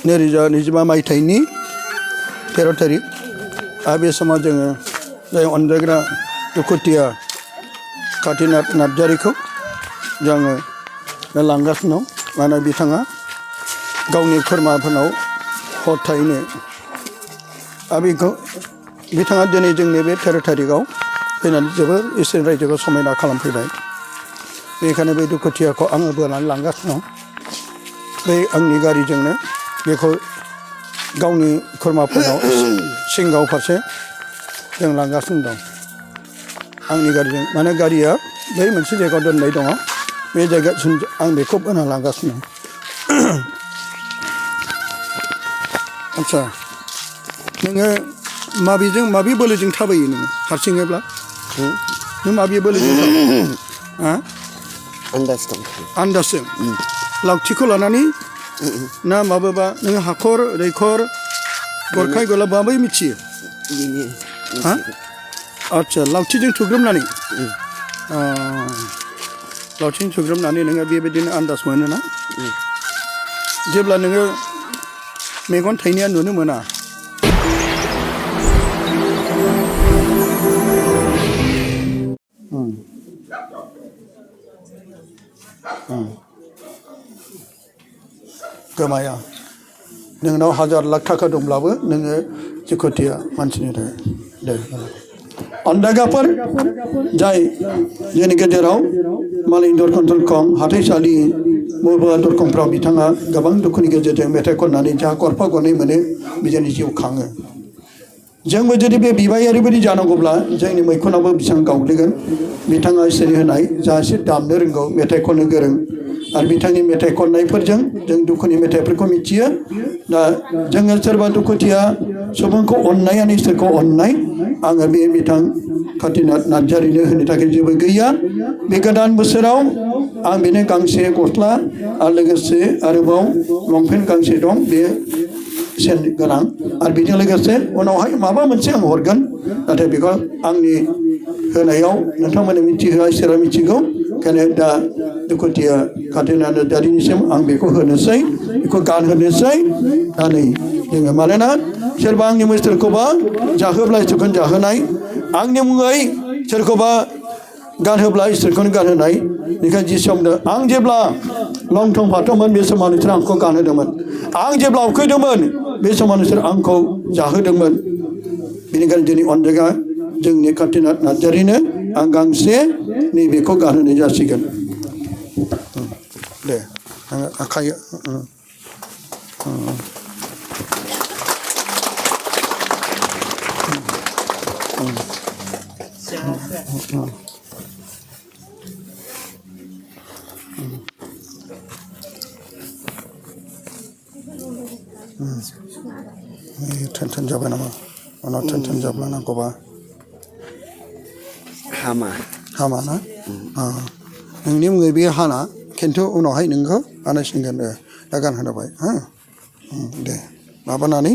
नैरोजा नैजिबा मायथाइनि 13 थारिख आरो बे समाव जोङो जाय अनजायग्रा दुखुथिया कातिनाथ नार्जारिखौ जोङो लांगासिनो दं मानो बिथाङा गावनि खुरमाफोरनाव हरथायैनो आरो बेखौ बिथाङा दिनै जोंनि बे 13 थारिखआव फैनानै जोबोर इसोरनि रायजोखौ समायना खालामफैबाय बेनिखायनो बे दुखुथियाखौ आङो बोनानै लांगासिनो दं बे आंनि गारिजोंनो बेखौ गावनि खुरमाफोरनाव सिंगाव फारसे जों लांगासिनो दं आंनि गारिजों माने गारिया बै मोनसे जायगायाव दोननाय दङ बे जायगासिम आं बेखौ बोना लांगासिनो दं आच्छा नोङो माबेजों माबे बोलोजों थाबायो नोङो हारसिङैब्ला नों माबे बोलोजों थाबायो आन्दाजजों लावथिखौ लानानै ना माबाबा नोङो हाखर दैखर गरखाय गला माबै मिथियो हा आच्छा लावथिजों थुग्रोमनानै लावथिजों थुग्रोमनानै नोङो बेबायदिनो आन्दाज मोनोना जेब्ला नोङो मेगन थाइनैया नुनो मोना गोमाया नोंनाव हाजार लाख थाखा दंब्लाबो नोङो दुखुथिया मानसिनि थाखाय दे अनदायग्राफोर जाय जोंनि गेजेराव मालायनि दरखं दरखं हाथाइसालि बबेबा दरखंफ्राव बिथाङा गोबां दुखुनि गेजेरजों मेथाइ खननानै जा गरफा गरनै मोनो बिजोंनि जिउ खाङो जोंबो जुदि बे बिबायारि बायदि जानांगौब्ला जोंनि मैखुनाबो बेसेबां गावग्लिगोन बिथाङा इसोरनि होनाय जा एसे दामनो रोंगौ मेथाइ खननो गोरों आरो बिथांनि मेथाइ खननायफोरजों जों दुखुनि मेथाइफोरखौ मिथियो दा जोङो सोरबा दुखुथिया सुबुंखौ अननायानो इसोरखौ अननाय आङो बे बिथां कातिनाथ नार्जारिनो होनो थाखाय जेबो गैया बे गोदान बोसोराव आं बेनो गांसे गस्ला आरो लोगोसे आरोबाव लंपेन्ट गांसे दं बे सेन गोनां आरो बेजों लोगोसे उनावहाय माबा मोनसे आं हरगोन नाथाय बेखौ आंनि होनायाव नोंथांमोननो मिथिहोआ इसोरा मिथिगौ ओंखायनो दा दुखुथिया कातिनाथ नार्जारिनिसिम आं बेखौ होनोसै बेखौ गानहोनोसै दा नै जोङो मानोना सोरबा आंनि मुङै सोरखौबा जाहोब्ला इसोरखौनो जाहोनाय आंनि मुङै सोरखौबा गानहोब्ला इसोरखौनो गानहोनाय बेनिखायनो जिसु बुंदों आं जेब्ला लं थं फाथंमोन बे समाव नोंसोर आंखौ गानहोदोंमोन आं जेब्ला उखैदोंमोन बे समाव नोंसोर आंखौ जाहोदोंमोन बेनिखायनो दिनै अनजायग्रा जोंनि कातिनाथ नार्जारिनो आं गांसे नैबेखौ गानहोनाय जासिगोन दे आङो आखाइ टेनसन जाबाय नामा उनाव टेनसन जाब्ला नांगौबा हामा ना नोंनि मुङै बे हाना खिन्थु उनावहाय नोंखौ बानायसिनगोन दा गानहोबाय हा दे माबानानै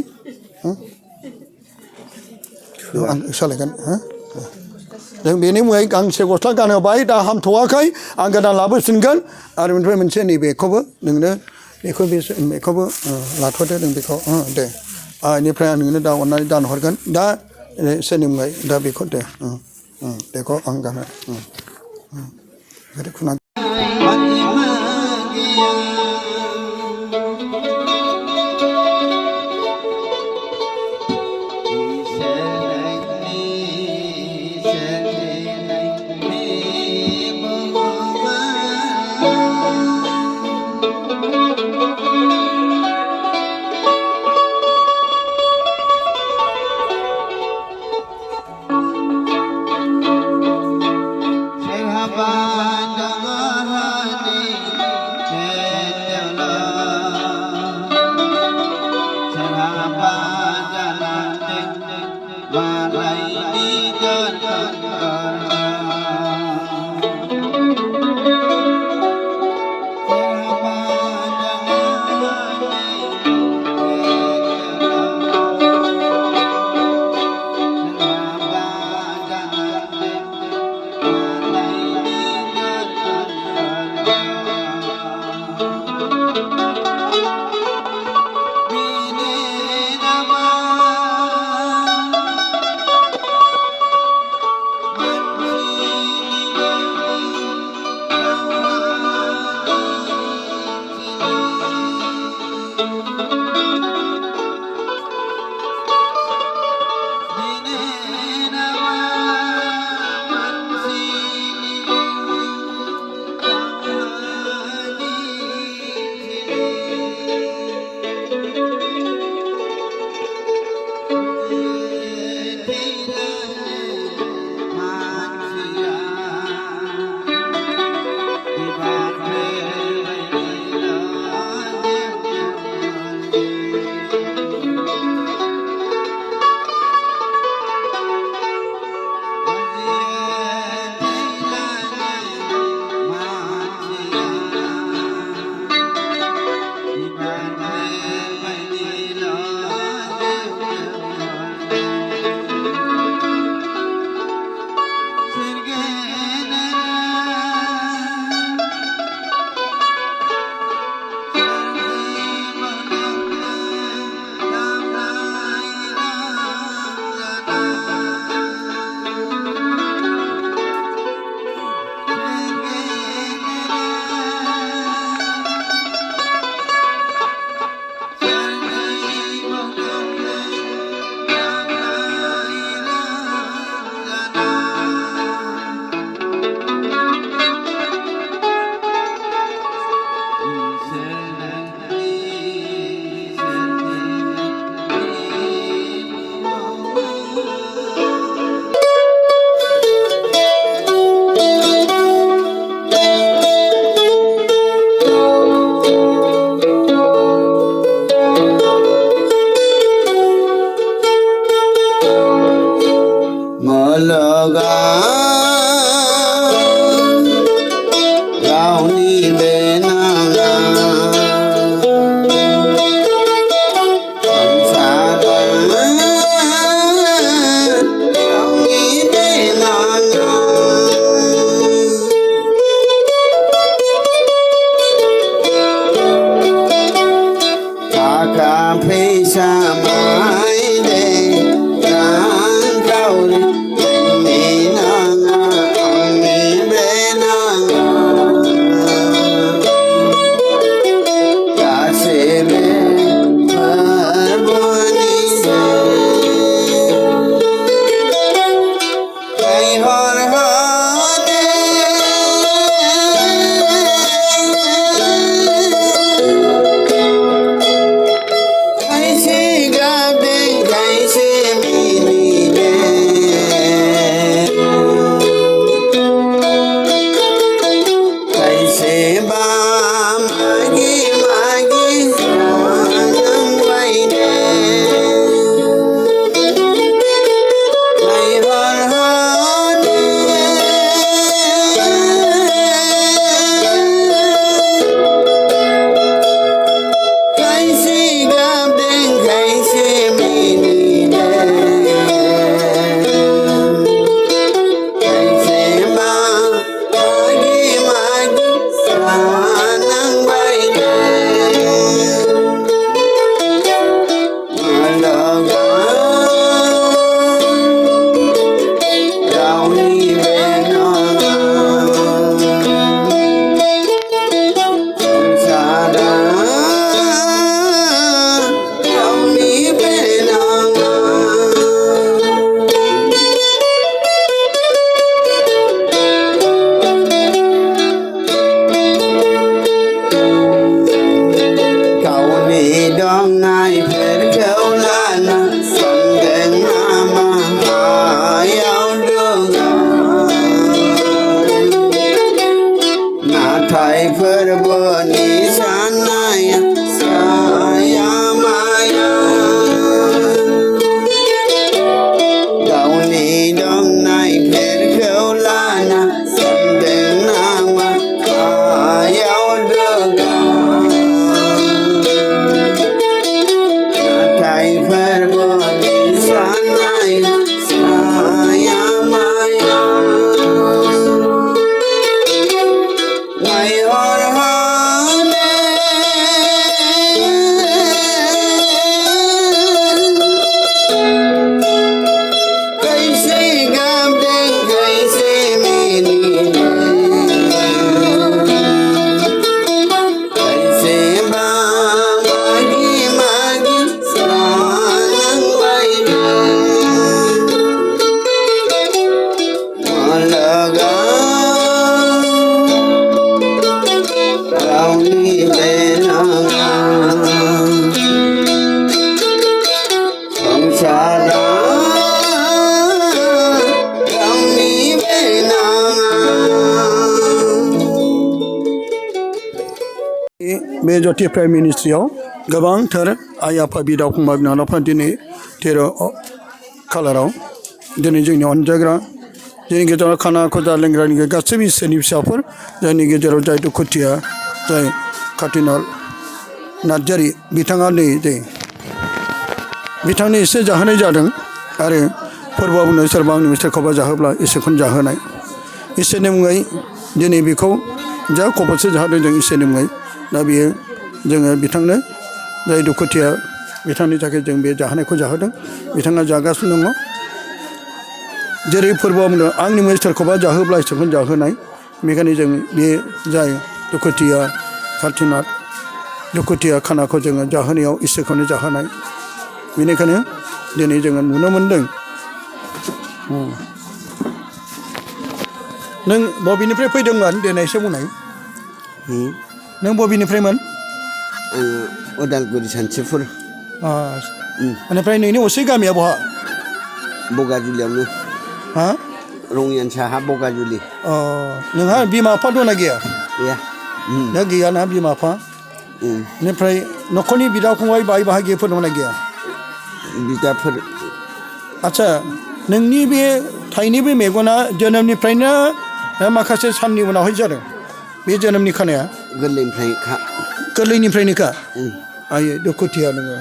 आं सालायगोन हा जों बेनि मुङै गांसे गस्ला गानहोबाय दा हामथ'वाखै आं गोदान लाबोफिनगोन आरो बेनिफ्राय मोनसे नैबेखौबो नोंनो बेखौबो लाथ'दो नों बेखौ दे बेनिफ्राय आं नोंनो दा अननानै दानहरगोन दा सोरनि मुङै दा बेखौ दे बेखौ आं गानो Bye. जति प्राइम मिनिस्ट्रियाव गोबांथार आइ आफा बिदा फंबाय बिनानावफ्रा दिनै 13 खालाराव दिनै जोंनि अनजाग्रा जोंनि गेजेराव खाना खुजा लेंग्रानि गासैबो इसोरनि फिसाफोर जायनि गेजेराव जाय दुखुथिया जाय काटिनार नार्जारि बिथाङा नै जे बिथांनि एसे जाहोनाय जादों आरो फोरबोआव बुंनो सोरबा आंनि सोरखौबा जाहोब्ला इसोरखौनो जाहोनाय इसोरनि मुङै दिनै बेखौ जा खबरसे जाहोदों जों इसोरनि मुङै दा बेयो जोङो बिथांनो जाय दुखुथिया बिथांनि थाखाय जों बे जाहोनायखौ जाहोदों बिथाङा जागासिनो दङ जेरै फोरबोआव बुंदों आंनि मुङै सोरखौबा जाहोब्ला इसोरखौनो जाहोनाय बेखायनो जों बे जाय दुखुथिया काटिनार दुखुथिया खानाखौ जोङो जाहोनायाव इसोरखौनो जाहोनाय बेनिखायनो दिनै जोङो नुनो मोन्दों नों बबेनिफ्राय फैदोंमोन दिनै एसे बुंनाय नों बबेनिफ्रायमोन उदालगुरि सान्थिफुर बेनिफ्राय नोंनि असे गामिया बहा बगाजुलियावनो हा रङियान साहा बगाजुलि नोंहा बिमा बिफा दंना गैया गैया दा गैयाना बिमा बिफा बेनिफ्राय न'खरनि बिदा फंबाय बाय बाहागिफोर दंना गैया बिदाफोर आच्छा नोंनि बे थाइनि बे मेगना जोनोमनिफ्रायनो माखासे साननि उनावहाय जादों बे जोनोमनि खानाया गोरलैनिफ्रायनोखा आयो दुखुथिया नोङो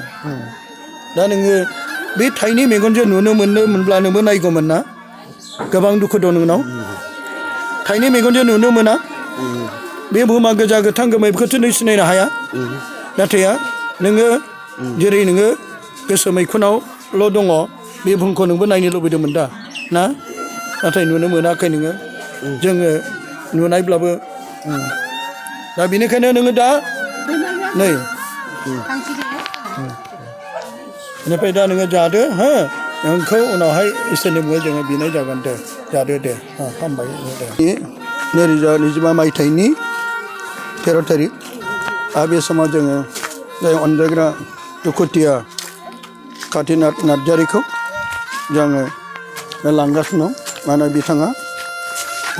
दा नोङो बे थाइनि मेगनजों नुनो मोनब्ला नोंबो नायगौमोन ना गोबां दुखु दं नोंनाव थाइनि मेगनजों नुनो मोना बे बुहुमा गोजा गोथां गोमो बेखौथ' नों सिनायनो हाया नाथाय नोङो जेरै नोङो गोसो मैखुनावल' दङ बे बुहुमखौ नोंबो नायनो लुबैदोंमोन दा ना नाथाय नुनो मोनाखै नोङो जोङो नुनायब्लाबो दा बेनिखायनो नोङो दा नै बेनिफ्राय दा नोङो जादो हो नोंखौ उनावहाय इसोरनि मुङै जोङो बिनाय जागोन दे जादो दे हामबाय दे 2025 मायथाइनि 13 थारिख आरो बे समाव जोङो जाय अनजाग्रा दुखुथिया काटिनार नार्जारिखौ जोङो लांगासिनो दं मानोना बिथाङा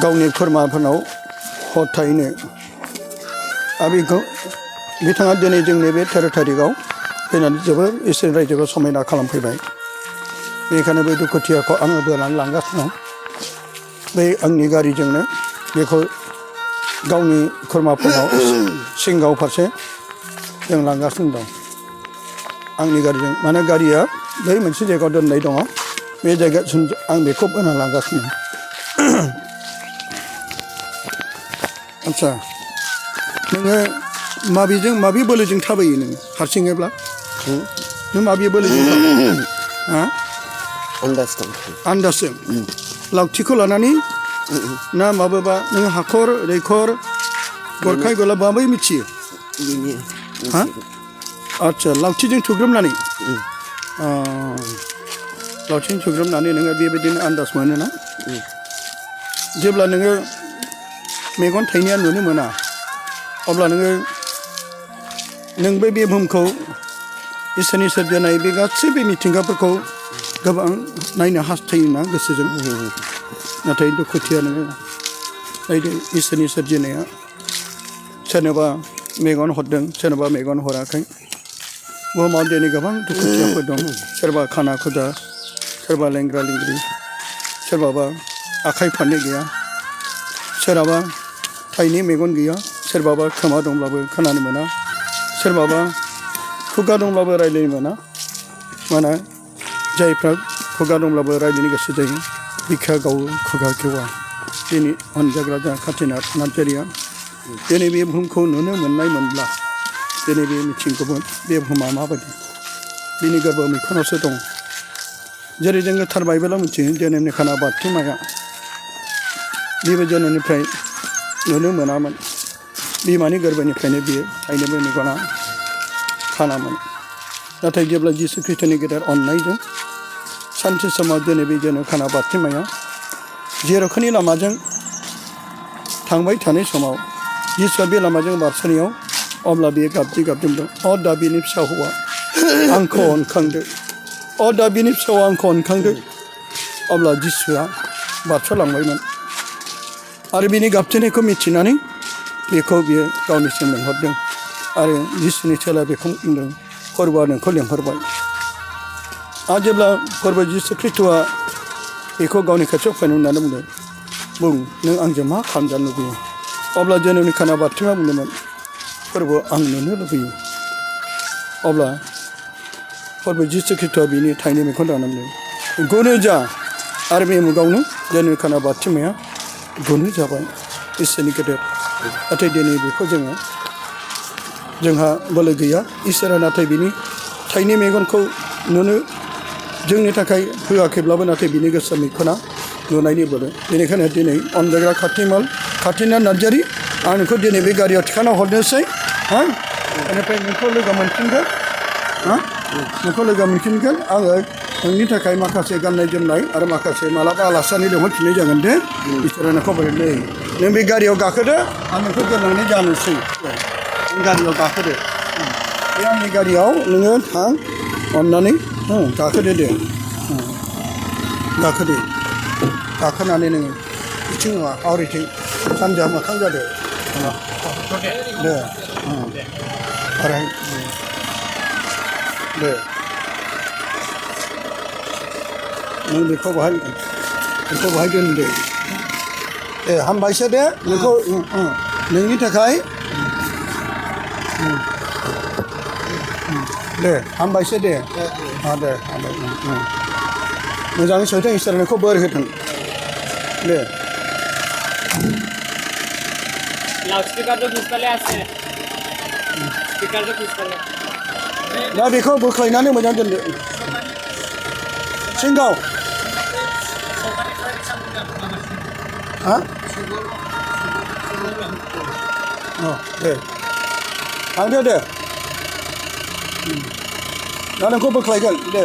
गावनि खुरमाफोरनाव हर थाहैनो आरो बेखौ बिथाङा दिनै जोंनि बे 13 थारिखआव फैनानै जोबोर इसोरनि रायजोखौ समायना खालामफैबाय बेनिखायनो बे दुखुथियाखौ आङो बोनानै लांगासिनो दं बै आंनि गारिजोंनो बेखौ गावनि खुरमाफोरनाव सिंगाव फारसे जों लांगासिनो दं आंनि गारिजों माने गारिया बै मोनसे जायगायाव दोननाय दङ बे जायगासिम आं बेखौ बोना लांगासिनो आच्छा नोङो माबे बोलोजों थाबायो नोङो हारसिङैब्ला नों माबे बोलोजों थाबायो आन्दाजजों लावथिखौ लानानै ना माबा नों हाखर दैखर गरखाय गला माबै मिथियो हा आच्छा लावथिजों थुग्रोमनानै लावथिजों थुग्रोमनानै नोङो बेबायदिनो आन्दाज मोनोना जेब्ला नोङो मेगन थाइनाया नुनो मोना अब्ला नोङो नोंबो बे बुहुमखौ इसोरनि सोरजिनाय बे गासैबो मिथिंगाफोरखौ गोबां नायनो हास्थायोना गोसोजों नाथाय दुखुथिया नोङो नायदो इसोरनि सोरजिनाया सोरनोबा मेगन हरदों सोरनोबा मेगन हराखै बुहुमाव दिनै गोबां दुखुथियाफोर दं सोरबा खाना खुजा सोरबा लेंग्रा लेंग्रि सोरबाबा आखाइ फारनै गैया सोरहाबा थाइनै मेगन गैया सोरबाबा खोमा दंब्लाबो खोनानो मोना सोरबाबा खुगा दंब्लाबो रायज्लायनो मोना माने जायफ्रा खुगा दंब्लाबो रायज्लायनो गोसो जायो बिखा गावो खुगा खेवा दिनै अनजाग्रा जा काटिनार नार्जारिया दिनै बे बुहुमखौ नुनो मोनब्ला दिनै बे मिथिगौमोन बे बुहुमा माबायदि बिनि गोरबो मैखुनावसो दं जेरै जोङो थार बाइबेलाव मिथियो जोनोमनि खाना बारथिमाया बेबो जोनोमनिफ्राय नुनो मोनामोन बिमानि गोरबोनिफ्रायनो बियो थाइनोबो मेगना खानामोन नाथाय जेब्ला जिसु ख्रिस्ट'नि गेदेर अननायजों सानसे समाव दिनै बे जोनोम खाना बारथिमाया जेर'खानि लामाजों थांबाय थानाय समाव जिसुआ बे लामाजों बारसोनायाव अब्ला बियो गाबज्रिदों दा बिनि फिसा हौवा आंखौ अनखांदो दा बिनि फिसाया आंखौ अनखांदो अब्ला जिसुआ बारस'लांबायमोन आरो बिनि गाबज्रिनायखौ मिथिनानै बेखौ बियो गावनिसिम लिंहरदों आरो जिसुनि सोला बेखौ बुंदों फोरबोआ नोंखौ लेंहरबाय आरो जेब्ला फोरबो जिसु ख्रिस्ट'आ बेखौ गावनि खाथियाव फैनो होननानै बुंदों बुं नों आंजों मा खालामजानो लुबैयो अब्ला जोनोमनि खाना बाथौआ बुंदोंमोन फोरबो आं नुनो लुबैयो अब्ला फोरबो जिसु ख्रिस्ट'आ बिनि थाइनै मेगन दानानै गुनो जा आरो बे मुगावनो जोनोमनि खाना बाथिमाया गुनो जाबाय इसोरनि गेदेर नाथाय दिनै बेखौ जोंहा बोलो गैया इसोरा नाथाय बिनि थाइनै मेगनखौ नुनो जोंनि थाखाय होआखैब्लाबो नाथाय बिनि गोसो मैखुना नुनायनि बोलो बेनिखायनो दिनै अनजाग्रा खाथिना नार्जारि आं नोंखौ दिनै बे गारियाव थिखांना हरनोसै हा बेनिफ्राय नोंखौ लोगो मोनफिनगोन हा नोंखौ लोगो मोनफिनगोन आङो नोंनि थाखाय माखासे गाननाय जोमनाय आरो माखासे मालाबा आलासिनि लिंहरफिननाय जागोन दे इसोरा नोंखौ बरायनाय नों बे गारियाव गाखोदो आं नोंखौ दोननानै जानोसै गारियाव गाखोदो बे आंनि गारियाव नोङो थां अननानै गाखोदो दे गाखोनानै नोङो बिथिं नङा आवरिथिं सानजा मोखां जादो दे आरो दे नों बेखौ बाहाय दोनदो दे हामबायसो दे नोंखौ नोंनि थाखाय दे हामबायसो दे दे हामबाय मोजाङै सहैथों इसोरा नोंखौ बोर होथों दे दा बेखौ बोख्लायनानै मोजां दोनदो सिंगाव हा दे थांदो दे दा नोंखौ बोख्लायगोन दे